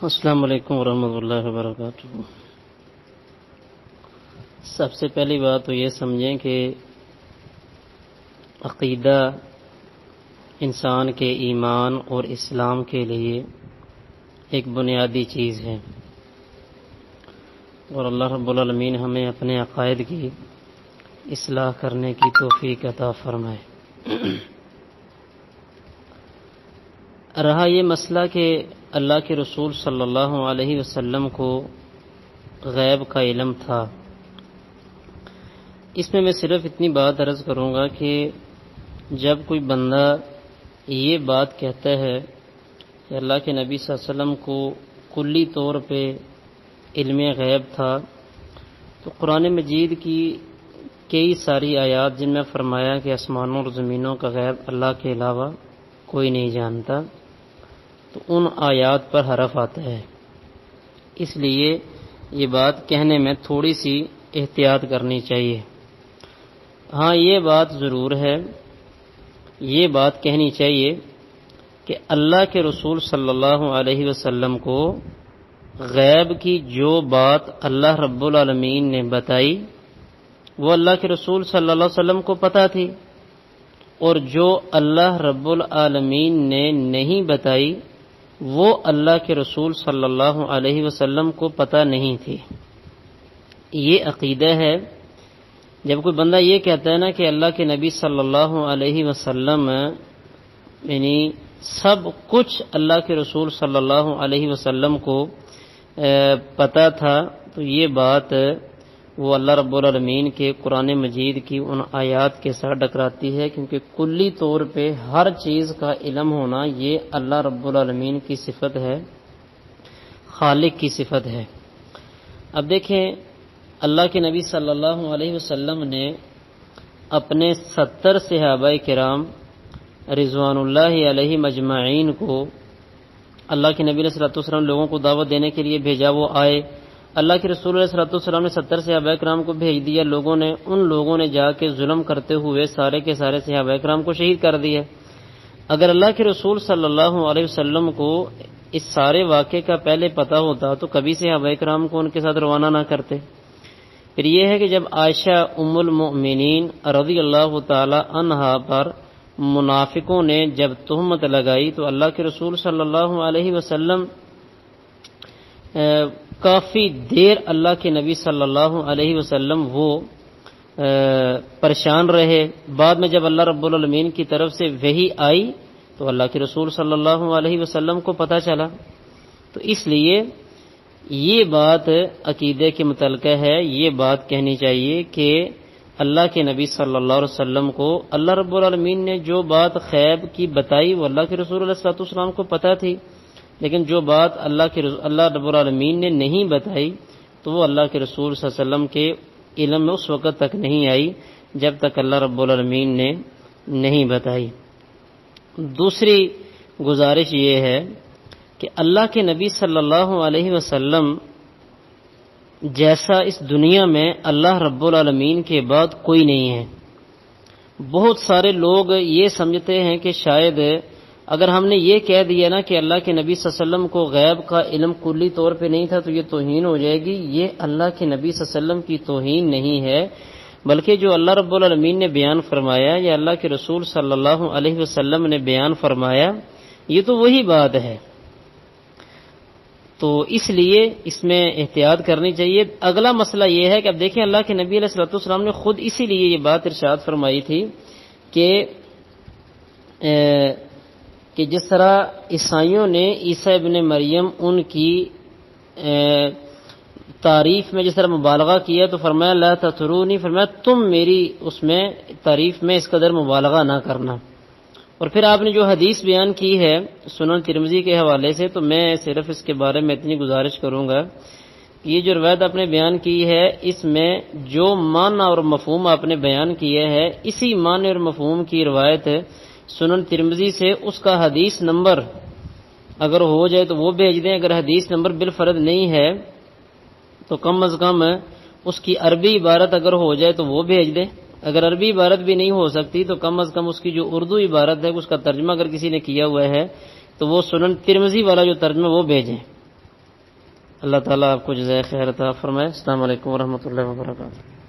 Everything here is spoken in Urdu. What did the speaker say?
السلام علیکم ورحمۃ اللہ وبرکاتہ۔ سب سے پہلی بات تو یہ سمجھیں کہ عقیدہ انسان کے ایمان اور اسلام کے لیے ایک بنیادی چیز ہے، اور اللہ رب العالمین ہمیں اپنے عقائد کی اصلاح کرنے کی توفیق عطا فرمائے۔ رہا یہ مسئلہ کہ اللہ کے رسول صلی اللہ علیہ وسلم کو غیب کا علم تھا، اس میں صرف اتنی بات عرض کروں گا کہ جب کوئی بندہ یہ بات کہتا ہے کہ اللہ کے نبی صلی اللہ علیہ وسلم کو کلی طور پہ علم غیب تھا، تو قرآن مجید کی کئی ساری آیات جن میں فرمایا کہ آسمانوں اور زمینوں کا غیب اللہ کے علاوہ کوئی نہیں جانتا، تو ان آیات پر حرف آتا ہے، اس لیے یہ بات کہنے میں تھوڑی سی احتیاط کرنی چاہیے۔ ہاں یہ بات ضرور ہے، یہ بات کہنی چاہیے کہ اللہ کے رسول صلی اللہ علیہ وسلم کو غیب کی جو بات اللہ رب العالمین نے بتائی وہ اللہ کے رسول صلی اللہ علیہ وسلم کو پتہ تھی، اور جو اللہ رب العالمین نے نہیں بتائی وہ اللہ کے رسول صلی اللہ علیہ وسلم کو پتہ نہیں تھی۔ یہ عقیدہ ہے۔ جب کوئی بندہ یہ کہتا ہے نا کہ اللہ کے نبی صلی اللہ علیہ وسلم یعنی سب کچھ اللہ کے رسول صلی اللہ علیہ وسلم کو پتہ تھا، تو یہ بات وہ اللہ رب العالمین کے قرآن مجید کی ان آیات کے ساتھ ٹکراتی ہے، کیونکہ کلی طور پہ ہر چیز کا علم ہونا یہ اللہ رب العالمین کی صفت ہے، خالق کی صفت ہے۔ اب دیکھیں اللہ کے نبی صلی اللہ علیہ وسلم نے اپنے 70 صحابہ کرام رضوان اللہ علیہ مجمعین کو اللہ کے نبی علیہ الصلوۃ والسلام لوگوں کو دعوت دینے کے لیے بھیجا، وہ آئے۔ اللہ کے رسول علیہ الصلوۃ والسلام نے 70 صحابہ کرام کو بھیج دیا، ان لوگوں نے جا کے ظلم کرتے ہوئے سارے کے سارے صحابہ کرام کو شہید کر دیا۔ اگر اللہ کے رسول صلی اللہ علیہ وسلم کو اس سارے واقعے کا پہلے پتہ ہوتا تو کبھی صحابہ کرام کو ان کے ساتھ روانہ نہ کرتے۔ پھر یہ ہے کہ جب عائشہ ام المؤمنین رضی اللہ تعالی عنہا پر منافقوں نے جب تہمت لگائی تو اللہ کے رسول صلی اللہ علیہ وسلم کافی دیر اللہ کے نبی صلی اللہ علیہ وسلم وہ پریشان رہے۔ بعد میں جب اللہ رب العالمین کی طرف سے وحی آئی تو اللہ کے رسول صلی اللہ علیہ وسلم کو پتہ چلا۔ تو اس لیے یہ بات عقیدے کے متعلقہ ہے، یہ بات کہنی چاہیے کہ اللہ کے نبی صلی اللہ علیہ وسلم کو اللہ رب العالمین نے جو بات غیب کی بتائی وہ اللہ کے رسول علیہ السلام کو پتہ تھی، لیکن جو بات اللہ رب العالمین نے نہیں بتائی تو وہ اللہ کے رسول صلی اللہ علیہ وسلم کے علم میں اس وقت تک نہیں آئی جب تک اللہ رب العالمین نے نہیں بتائی۔ دوسری گزارش یہ ہے کہ اللہ کے نبی صلی اللہ علیہ وسلم جیسا اس دنیا میں اللہ رب العالمین کے بعد کوئی نہیں ہے۔ بہت سارے لوگ یہ سمجھتے ہیں کہ شاید اگر ہم نے یہ کہہ دیا نا کہ اللہ کے نبی صلی اللہ علیہ وسلم کو غیب کا علم کلی طور پہ نہیں تھا تو یہ توہین ہو جائے گی۔ یہ اللہ کے نبی صلی اللہ علیہ وسلم کی توہین نہیں ہے، بلکہ جو اللہ رب العالمین نے بیان فرمایا یا اللہ کے رسول صلی اللہ علیہ وسلم نے بیان فرمایا یہ تو وہی بات ہے، تو اس لیے اس میں احتیاط کرنی چاہیے۔ اگلا مسئلہ یہ ہے کہ اب دیکھیں اللہ کے نبی علیہ الصلوۃ والسلام نے خود اسی لیے یہ بات ارشاد فرمائی تھی کہ جس طرح عیسائیوں نے عیسیٰ ابن مریم ان کی تعریف میں جس طرح مبالغہ کیا تو فرمایا لا تطرونی، فرمایا تم میری اس میں تعریف میں اس قدر مبالغہ نہ کرنا۔ اور پھر آپ نے جو حدیث بیان کی ہے سنن ترمذی کے حوالے سے، تو میں صرف اس کے بارے میں اتنی گزارش کروں گا کہ یہ جو روایت آپ نے بیان کی ہے اس میں جو معنی اور مفہوم آپ نے بیان کیا ہے اسی معنی اور مفہوم کی روایت سنن ترمذی سے اس کا حدیث نمبر اگر ہو جائے تو وہ بھیج دیں، اگر حدیث نمبر بالفرض نہیں ہے تو کم از کم اس کی عربی عبارت اگر ہو جائے تو وہ بھیج دیں، اگر عربی عبارت بھی نہیں ہو سکتی تو کم از کم اس کی جو اردو عبارت ہے اس کا ترجمہ اگر کسی نے کیا ہوا ہے تو وہ سنن ترمذی والا جو ترجمہ وہ بھیجیں۔ اللہ تعالیٰ آپ کو جزائے خیر عطا فرمائے۔ السلام علیکم ورحمۃ اللہ وبرکاتہ۔